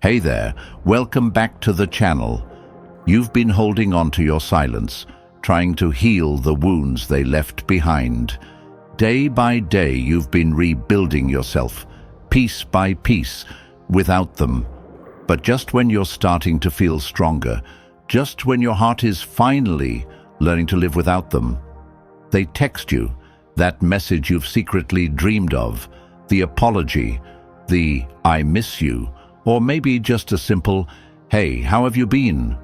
Hey there, welcome back to the channel. You've been holding on to your silence, trying to heal the wounds they left behind. Day by day, you've been rebuilding yourself, piece by piece, without them. But just when you're starting to feel stronger, just when your heart is finally learning to live without them, they text you, that message you've secretly dreamed of, the apology, the "I miss you," or maybe just a simple, "Hey, how have you been?"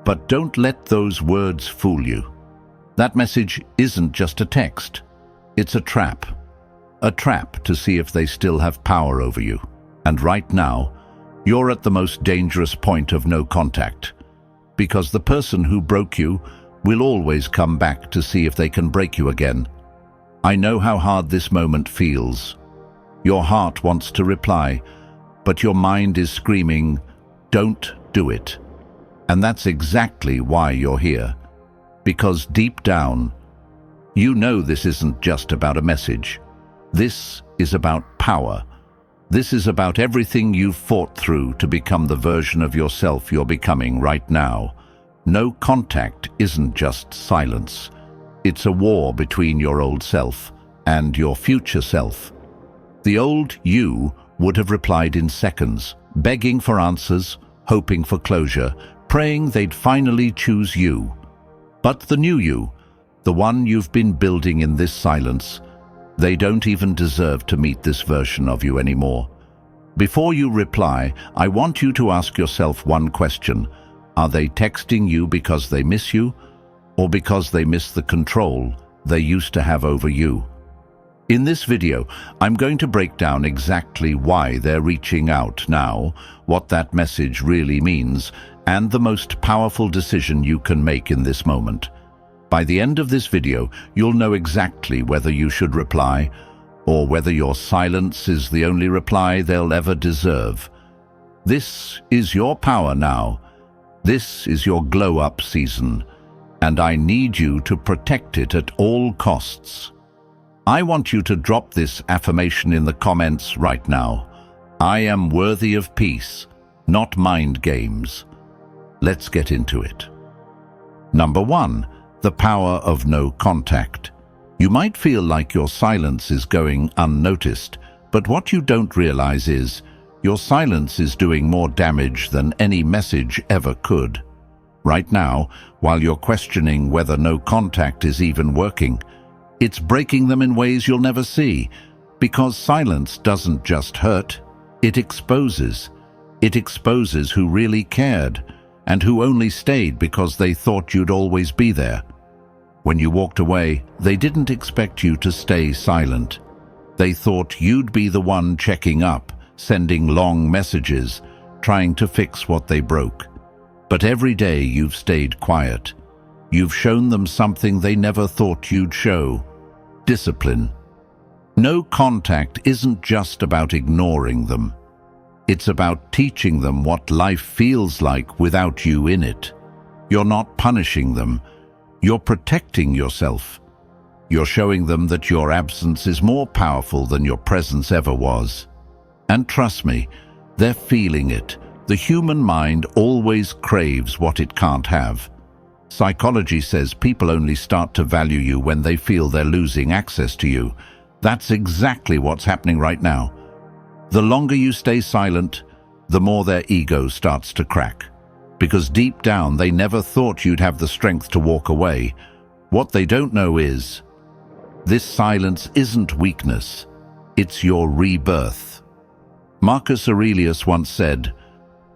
But don't let those words fool you. That message isn't just a text. It's a trap to see if they still have power over you. And right now, you're at the most dangerous point of no contact, because the person who broke you will always come back to see if they can break you again. I know how hard this moment feels. Your heart wants to reply, but your mind is screaming, "Don't do it." And that's exactly why you're here. Because deep down, you know this isn't just about a message. This is about power. This is about everything you've fought through to become the version of yourself you're becoming right now. No contact isn't just silence. It's a war between your old self and your future self. The old you would have replied in seconds, begging for answers, hoping for closure, praying they'd finally choose you. But the new you, the one you've been building in this silence, they don't even deserve to meet this version of you anymore. Before you reply, I want you to ask yourself one question. Are they texting you because they miss you, or because they miss the control they used to have over you? In this video, I'm going to break down exactly why they're reaching out now, what that message really means, and the most powerful decision you can make in this moment. By the end of this video, you'll know exactly whether you should reply, or whether your silence is the only reply they'll ever deserve. This is your power now. This is your glow-up season, and I need you to protect it at all costs. I want you to drop this affirmation in the comments right now. I am worthy of peace, not mind games. Let's get into it. Number 1, the power of no contact. You might feel like your silence is going unnoticed, but what you don't realize is your silence is doing more damage than any message ever could. Right now, while you're questioning whether no contact is even working, it's breaking them in ways you'll never see, because silence doesn't just hurt, it exposes. It exposes who really cared, and who only stayed because they thought you'd always be there. When you walked away, they didn't expect you to stay silent. They thought you'd be the one checking up, sending long messages, trying to fix what they broke. But every day you've stayed quiet. You've shown them something they never thought you'd show: discipline. No contact isn't just about ignoring them. It's about teaching them what life feels like without you in it. You're not punishing them. You're protecting yourself. You're showing them that your absence is more powerful than your presence ever was. And trust me, they're feeling it. The human mind always craves what it can't have. Psychology says people only start to value you when they feel they're losing access to you. That's exactly what's happening right now. The longer you stay silent, the more their ego starts to crack. Because deep down, they never thought you'd have the strength to walk away. What they don't know is, this silence isn't weakness, it's your rebirth. Marcus Aurelius once said,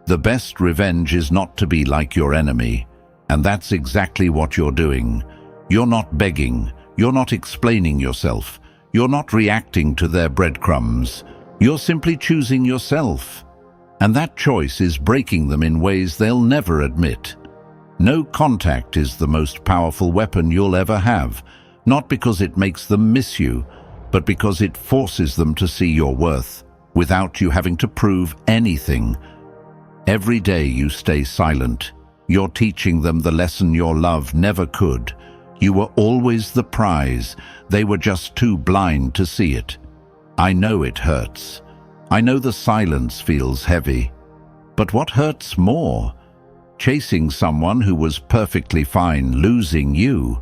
"The best revenge is not to be like your enemy." And that's exactly what you're doing. You're not begging. You're not explaining yourself. You're not reacting to their breadcrumbs. You're simply choosing yourself. And that choice is breaking them in ways they'll never admit. No contact is the most powerful weapon you'll ever have, not because it makes them miss you, but because it forces them to see your worth, without you having to prove anything. Every day you stay silent, you're teaching them the lesson your love never could. You were always the prize. They were just too blind to see it. I know it hurts. I know the silence feels heavy. But what hurts more? Chasing someone who was perfectly fine, losing you.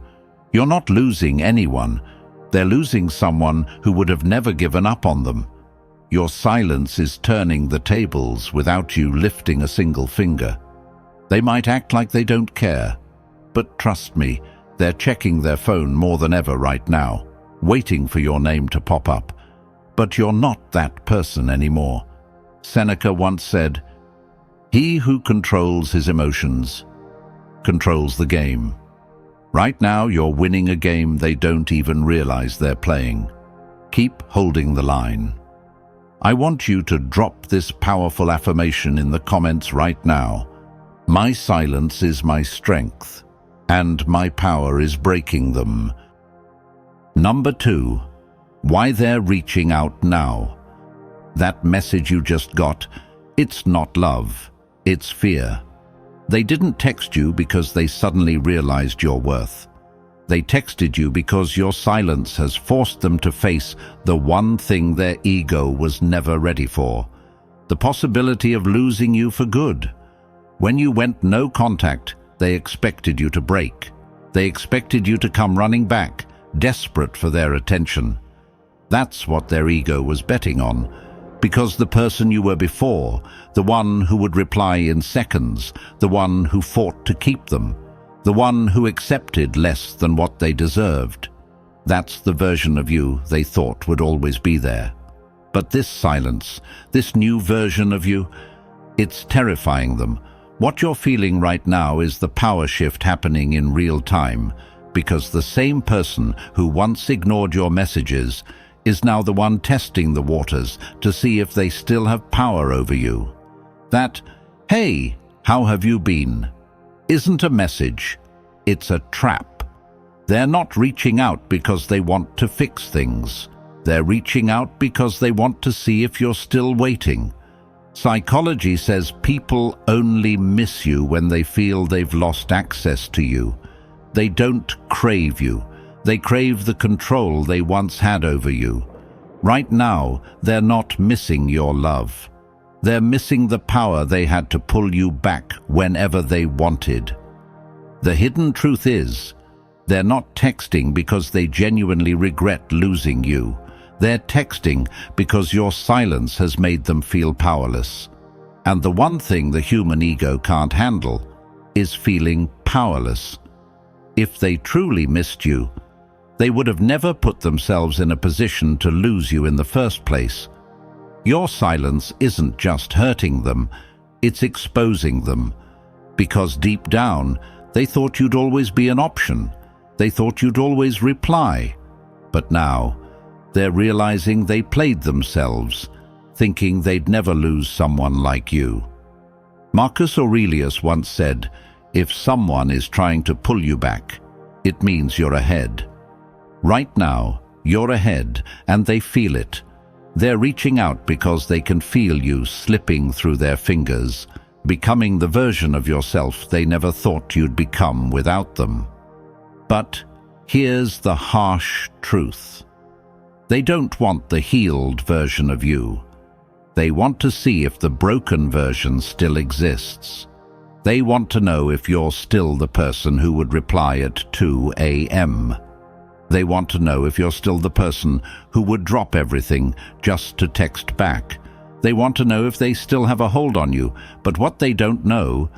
You're not losing anyone. They're losing someone who would have never given up on them. Your silence is turning the tables without you lifting a single finger. They might act like they don't care, but trust me, they're checking their phone more than ever right now, waiting for your name to pop up. But you're not that person anymore. Seneca once said, "He who controls his emotions controls the game." Right now, you're winning a game they don't even realize they're playing. Keep holding the line. I want you to drop this powerful affirmation in the comments right now. My silence is my strength, and my power is breaking them. Number 2, why they're reaching out now. That message you just got, it's not love, it's fear. They didn't text you because they suddenly realized your worth. They texted you because your silence has forced them to face the one thing their ego was never ready for, the possibility of losing you for good. When you went no contact, they expected you to break. They expected you to come running back, desperate for their attention. That's what their ego was betting on, because the person you were before, the one who would reply in seconds, the one who fought to keep them, the one who accepted less than what they deserved. That's the version of you they thought would always be there. But this silence, this new version of you, it's terrifying them. What you're feeling right now is the power shift happening in real time, because the same person who once ignored your messages is now the one testing the waters to see if they still have power over you. That, "Hey, how have you been?" isn't a message, it's a trap. They're not reaching out because they want to fix things. They're reaching out because they want to see if you're still waiting. Psychology says people only miss you when they feel they've lost access to you. They don't crave you. They crave the control they once had over you. Right now, they're not missing your love. They're missing the power they had to pull you back whenever they wanted. The hidden truth is, they're not texting because they genuinely regret losing you. They're texting because your silence has made them feel powerless. And the one thing the human ego can't handle is feeling powerless. If they truly missed you, they would have never put themselves in a position to lose you in the first place. Your silence isn't just hurting them, it's exposing them. Because deep down, they thought you'd always be an option. They thought you'd always reply. But now, they're realizing they played themselves, thinking they'd never lose someone like you. Marcus Aurelius once said, "If someone is trying to pull you back, it means you're ahead." Right now, you're ahead, and they feel it. They're reaching out because they can feel you slipping through their fingers, becoming the version of yourself they never thought you'd become without them. But here's the harsh truth. They don't want the healed version of you. They want to see if the broken version still exists. They want to know if you're still the person who would reply at 2 a.m. They want to know if you're still the person who would drop everything just to text back. They want to know if they still have a hold on you, but what they don't know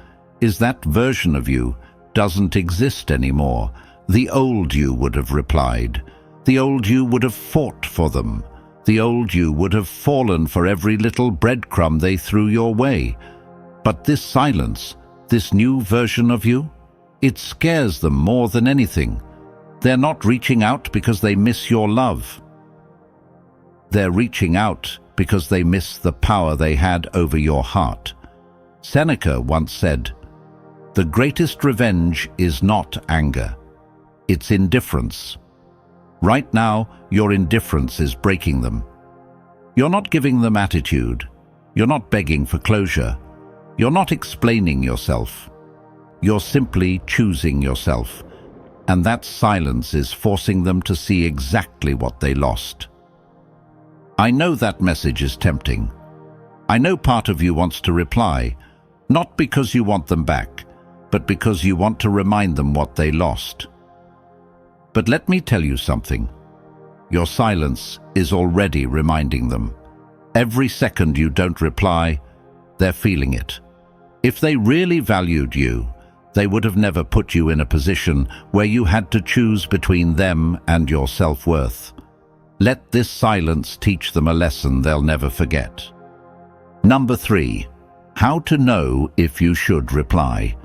is that version of you doesn't exist anymore. The old you would have replied. The old you would have fought for them. The old you would have fallen for every little breadcrumb they threw your way. But this silence, this new version of you, it scares them more than anything. They're not reaching out because they miss your love. They're reaching out because they miss the power they had over your heart. Seneca once said, "The greatest revenge is not anger. It's indifference." Right now, your indifference is breaking them. You're not giving them attitude. You're not begging for closure. You're not explaining yourself. You're simply choosing yourself. And that silence is forcing them to see exactly what they lost. I know that message is tempting. I know part of you wants to reply, Not because you want them back, but because you want to remind them what they lost. But let me tell you something. Your silence is already reminding them. Every second you don't reply, they're feeling it. If they really valued you, they would have never put you in a position where you had to choose between them and your self-worth. Let this silence teach them a lesson they'll never forget. Number 3. How to know if you should reply.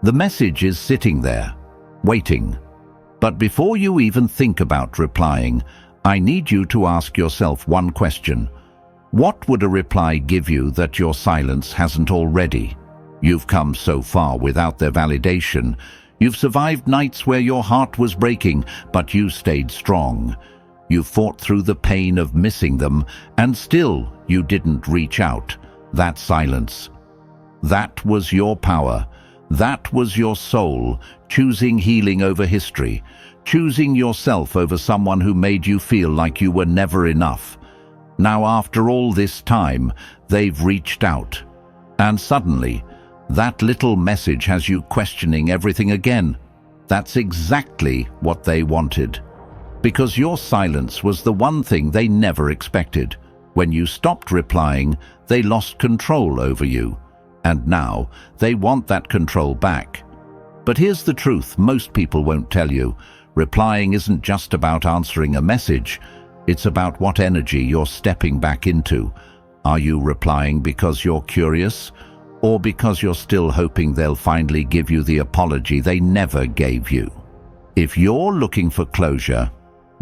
The message is sitting there, waiting. But before you even think about replying, I need you to ask yourself one question. What would a reply give you that your silence hasn't already? You've come so far without their validation. You've survived nights where your heart was breaking, but you stayed strong. You fought through the pain of missing them, and still you didn't reach out. That silence. That was your power. That was your soul, choosing healing over history, choosing yourself over someone who made you feel like you were never enough. Now, after all this time, they've reached out. And suddenly, that little message has you questioning everything again. That's exactly what they wanted. Because your silence was the one thing they never expected. When you stopped replying, they lost control over you. And now, they want that control back. But here's the truth most people won't tell you. Replying isn't just about answering a message. It's about what energy you're stepping back into. Are you replying because you're curious? Or because you're still hoping they'll finally give you the apology they never gave you? If you're looking for closure,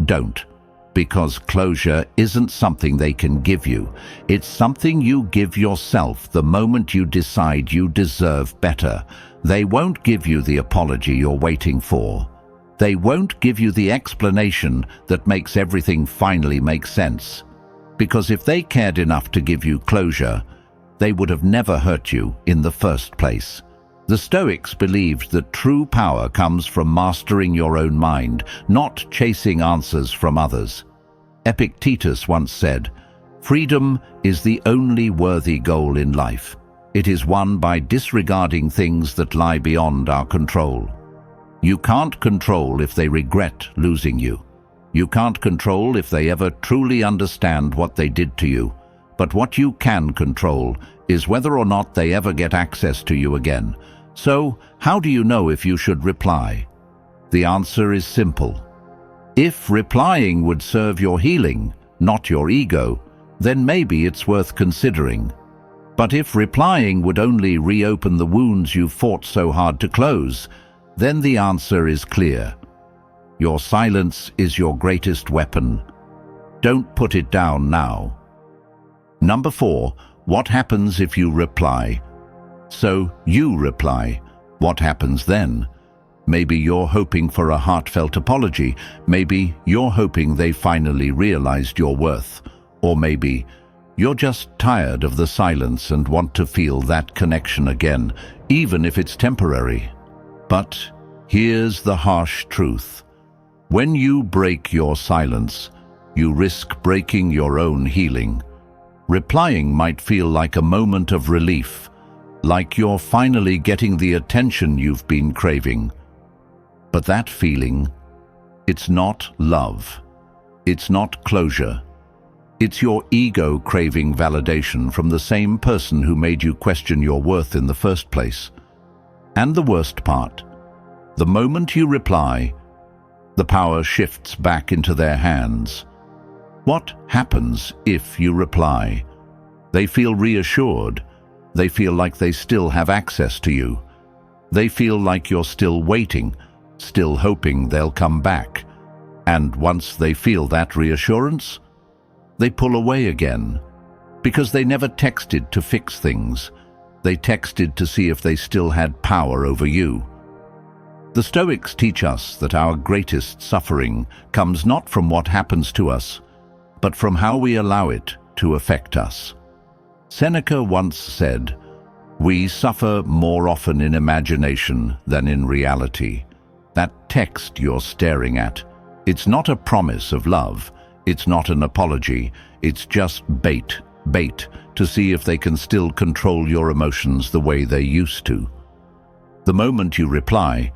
don't. Because closure isn't something they can give you. It's something you give yourself the moment you decide you deserve better. They won't give you the apology you're waiting for. They won't give you the explanation that makes everything finally make sense. Because if they cared enough to give you closure, they would have never hurt you in the first place. The Stoics believed that true power comes from mastering your own mind, not chasing answers from others. Epictetus once said, "Freedom is the only worthy goal in life. It is won by disregarding things that lie beyond our control." You can't control if they regret losing you. You can't control if they ever truly understand what they did to you. But what you can control is whether or not they ever get access to you again. So, how do you know if you should reply? The answer is simple. If replying would serve your healing, not your ego, then maybe it's worth considering. But if replying would only reopen the wounds you've fought so hard to close, then the answer is clear. Your silence is your greatest weapon. Don't put it down now. Number 4, what happens if you reply? So you reply. What happens then? Maybe you're hoping for a heartfelt apology. Maybe you're hoping they finally realized your worth. Or maybe you're just tired of the silence and want to feel that connection again, even if it's temporary. But here's the harsh truth. When you break your silence, you risk breaking your own healing. Replying might feel like a moment of relief, like you're finally getting the attention you've been craving. But that feeling, it's not love. It's not closure. It's your ego craving validation from the same person who made you question your worth in the first place. And the worst part, the moment you reply, the power shifts back into their hands. What happens if you reply? They feel reassured. They feel like they still have access to you. They feel like you're still waiting, still hoping they'll come back. And once they feel that reassurance, they pull away again. Because they never texted to fix things. They texted to see if they still had power over you. The Stoics teach us that our greatest suffering comes not from what happens to us, but from how we allow it to affect us. Seneca once said, "We suffer more often in imagination than in reality." That text you're staring at, it's not a promise of love, it's not an apology, it's just bait to see if they can still control your emotions the way they used to. The moment you reply,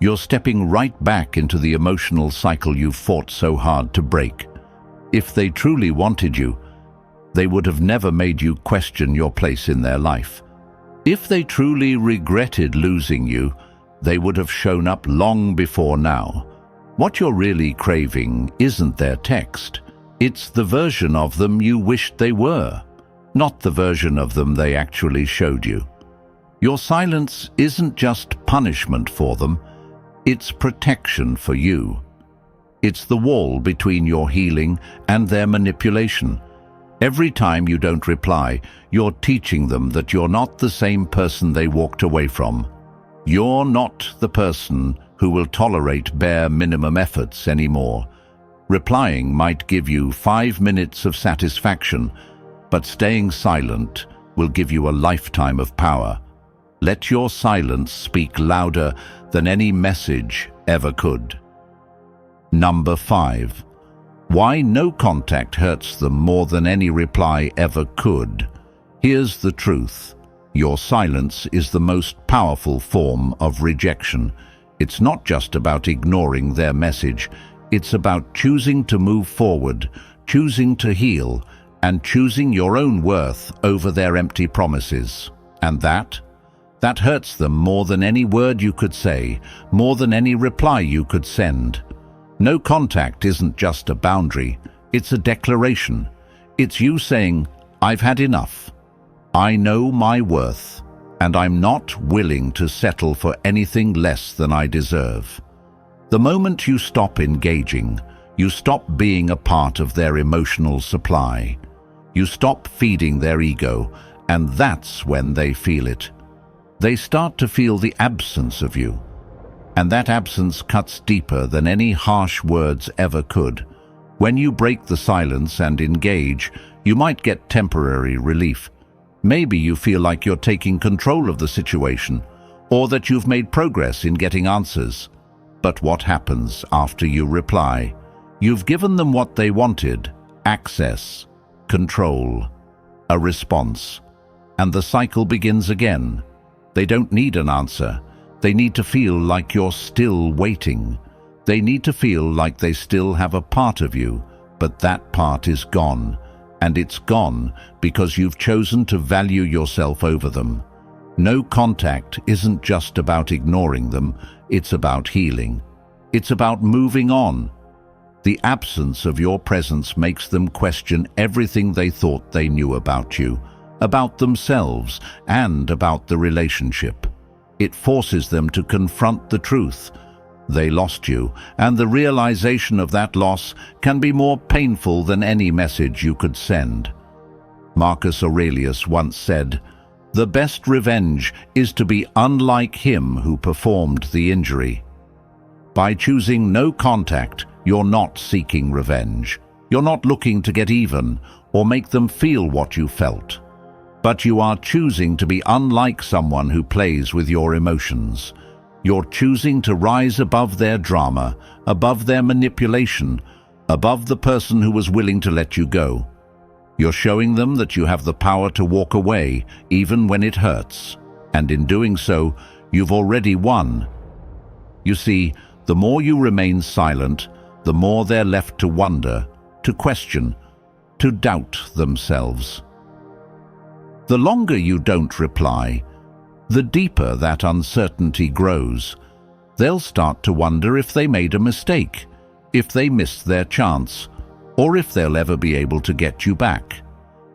you're stepping right back into the emotional cycle you've fought so hard to break. If they truly wanted you, they would have never made you question your place in their life. If they truly regretted losing you, they would have shown up long before now. What you're really craving isn't their text. It's the version of them you wished they were, not the version of them they actually showed you. Your silence isn't just punishment for them, it's protection for you. It's the wall between your healing and their manipulation. Every time you don't reply, you're teaching them that you're not the same person they walked away from. You're not the person who will tolerate bare minimum efforts anymore. Replying might give you 5 minutes of satisfaction, but staying silent will give you a lifetime of power. Let your silence speak louder than any message ever could. Number 5. Why no contact hurts them more than any reply ever could. Here's the truth. Your silence is the most powerful form of rejection. It's not just about ignoring their message. It's about choosing to move forward, choosing to heal, and choosing your own worth over their empty promises. And that hurts them more than any word you could say, more than any reply you could send. No contact isn't just a boundary, it's a declaration. It's you saying, I've had enough. I know my worth, and I'm not willing to settle for anything less than I deserve. The moment you stop engaging, you stop being a part of their emotional supply. You stop feeding their ego, and that's when they feel it. They start to feel the absence of you. And that absence cuts deeper than any harsh words ever could. When you break the silence and engage, you might get temporary relief. Maybe you feel like you're taking control of the situation, or that you've made progress in getting answers. But what happens after you reply? You've given them what they wanted: access, control, a response. And the cycle begins again. They don't need an answer. They need to feel like you're still waiting. They need to feel like they still have a part of you, but that part is gone. And it's gone because you've chosen to value yourself over them. No contact isn't just about ignoring them, it's about healing. It's about moving on. The absence of your presence makes them question everything they thought they knew about you, about themselves, and about the relationship. It forces them to confront the truth. They lost you, and the realization of that loss can be more painful than any message you could send. Marcus Aurelius once said, "The best revenge is to be unlike him who performed the injury." By choosing no contact, you're not seeking revenge. You're not looking to get even or make them feel what you felt. But you are choosing to be unlike someone who plays with your emotions. You're choosing to rise above their drama, above their manipulation, above the person who was willing to let you go. You're showing them that you have the power to walk away, even when it hurts. And in doing so, you've already won. You see, the more you remain silent, the more they're left to wonder, to question, to doubt themselves. The longer you don't reply, the deeper that uncertainty grows. They'll start to wonder if they made a mistake, if they missed their chance, or if they'll ever be able to get you back.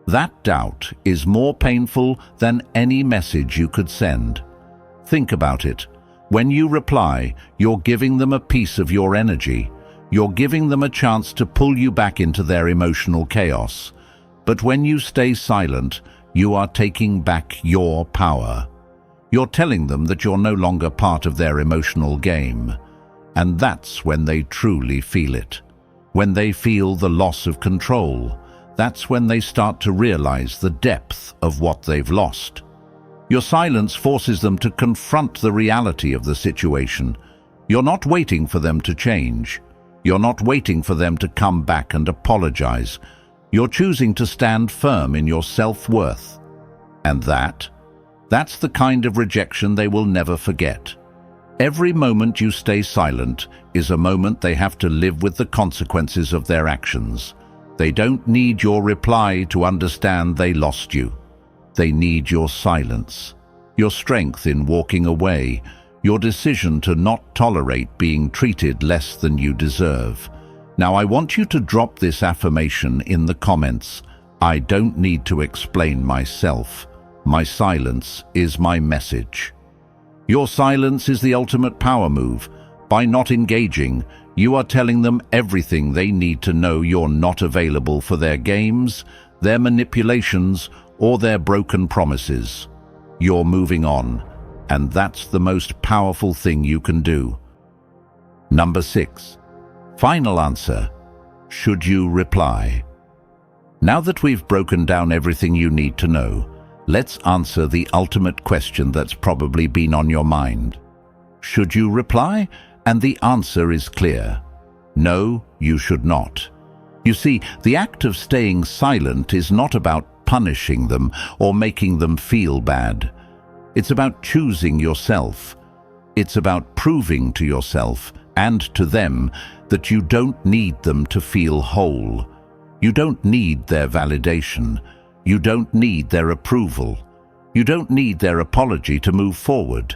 That doubt is more painful than any message you could send. Think about it. When you reply, you're giving them a piece of your energy. You're giving them a chance to pull you back into their emotional chaos. But when you stay silent, you are taking back your power. You're telling them that you're no longer part of their emotional game. And that's when they truly feel it. When they feel the loss of control, that's when they start to realize the depth of what they've lost. Your silence forces them to confront the reality of the situation. You're not waiting for them to change. You're not waiting for them to come back and apologize. You're choosing to stand firm in your self-worth. And that's the kind of rejection they will never forget. Every moment you stay silent is a moment they have to live with the consequences of their actions. They don't need your reply to understand they lost you. They need your silence, your strength in walking away, your decision to not tolerate being treated less than you deserve. Now I want you to drop this affirmation in the comments. I don't need to explain myself. My silence is my message. Your silence is the ultimate power move. By not engaging, you are telling them everything they need to know. You're not available for their games, their manipulations, or their broken promises. You're moving on, and that's the most powerful thing you can do. Number 6. Final answer. Should you reply? Now that we've broken down everything you need to know, let's answer the ultimate question that's probably been on your mind. Should you reply? And the answer is clear. No, you should not. You see, the act of staying silent is not about punishing them or making them feel bad. It's about choosing yourself. It's about proving to yourself and to them that you don't need them to feel whole. You don't need their validation. You don't need their approval. You don't need their apology to move forward.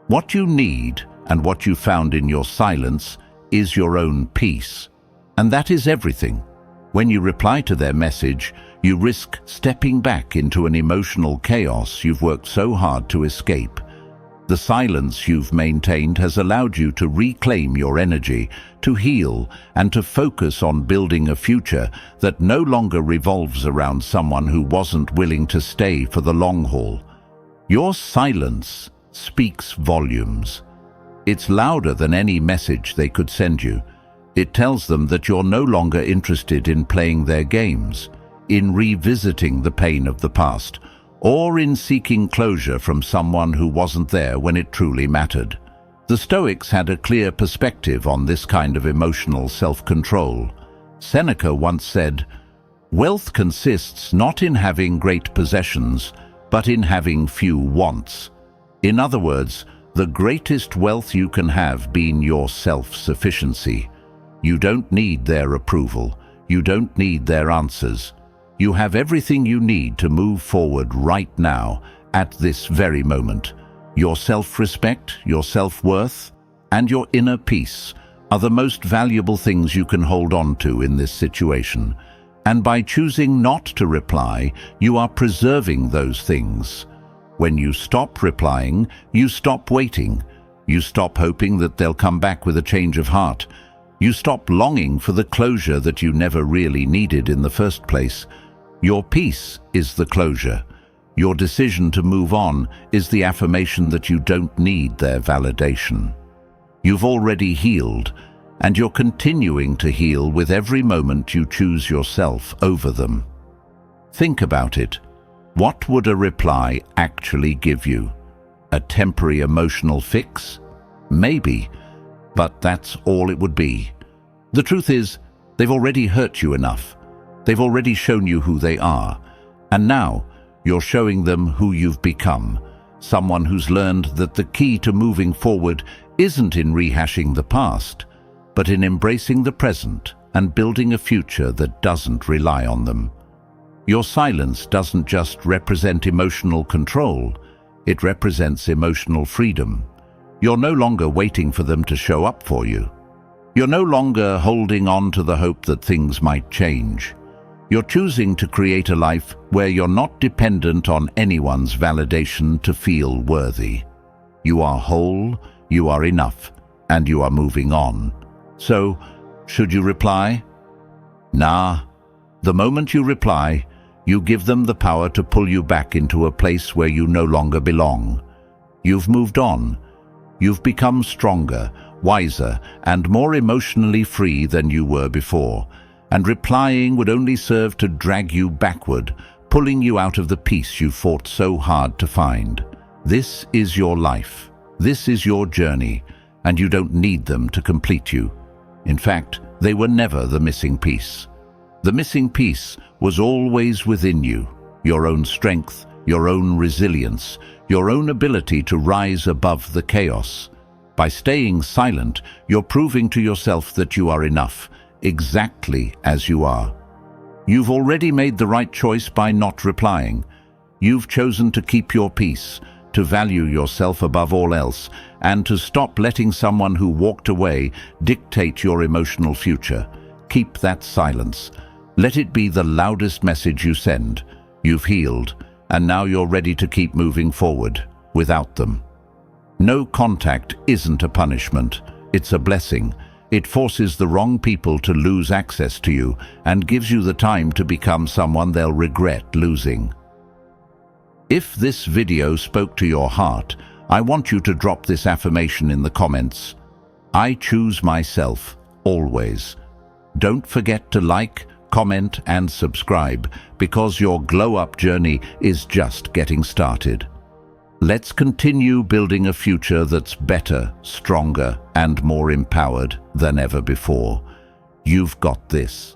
What you need, and what you found in your silence, is your own peace. And that is everything. When you reply to their message, you risk stepping back into an emotional chaos you've worked so hard to escape. The silence you've maintained has allowed you to reclaim your energy, to heal, and to focus on building a future that no longer revolves around someone who wasn't willing to stay for the long haul. Your silence speaks volumes. It's louder than any message they could send you. It tells them that you're no longer interested in playing their games, in revisiting the pain of the past, or in seeking closure from someone who wasn't there when it truly mattered. The Stoics had a clear perspective on this kind of emotional self-control. Seneca once said, "Wealth consists not in having great possessions, but in having few wants." In other words, the greatest wealth you can have being your self-sufficiency. You don't need their approval. You don't need their answers. You have everything you need to move forward right now, at this very moment. Your self-respect, your self-worth, and your inner peace are the most valuable things you can hold on to in this situation. And by choosing not to reply, you are preserving those things. When you stop replying, you stop waiting. You stop hoping that they'll come back with a change of heart. You stop longing for the closure that you never really needed in the first place. Your peace is the closure. Your decision to move on is the affirmation that you don't need their validation. You've already healed, and you're continuing to heal with every moment you choose yourself over them. Think about it. What would a reply actually give you? A temporary emotional fix? Maybe, but that's all it would be. The truth is, they've already hurt you enough. They've already shown you who they are, and now you're showing them who you've become, someone who's learned that the key to moving forward isn't in rehashing the past, but in embracing the present and building a future that doesn't rely on them. Your silence doesn't just represent emotional control, it represents emotional freedom. You're no longer waiting for them to show up for you. You're no longer holding on to the hope that things might change. You're choosing to create a life where you're not dependent on anyone's validation to feel worthy. You are whole, you are enough, and you are moving on. So, should you reply? Nah. The moment you reply, you give them the power to pull you back into a place where you no longer belong. You've moved on. You've become stronger, wiser, and more emotionally free than you were before. And replying would only serve to drag you backward, pulling you out of the peace you fought so hard to find. This is your life. This is your journey, and you don't need them to complete you. In fact, they were never the missing piece. The missing piece was always within you, your own strength, your own resilience, your own ability to rise above the chaos. By staying silent, you're proving to yourself that you are enough, exactly as you are. You've already made the right choice by not replying. You've chosen to keep your peace, to value yourself above all else, and to stop letting someone who walked away dictate your emotional future. Keep that silence. Let it be the loudest message you send. You've healed, and now you're ready to keep moving forward without them. No contact isn't a punishment, it's a blessing. It forces the wrong people to lose access to you and gives you the time to become someone they'll regret losing. If this video spoke to your heart, I want you to drop this affirmation in the comments. I choose myself, always. Don't forget to like, comment, and subscribe, because your glow-up journey is just getting started. Let's continue building a future that's better, stronger, and more empowered than ever before. You've got this.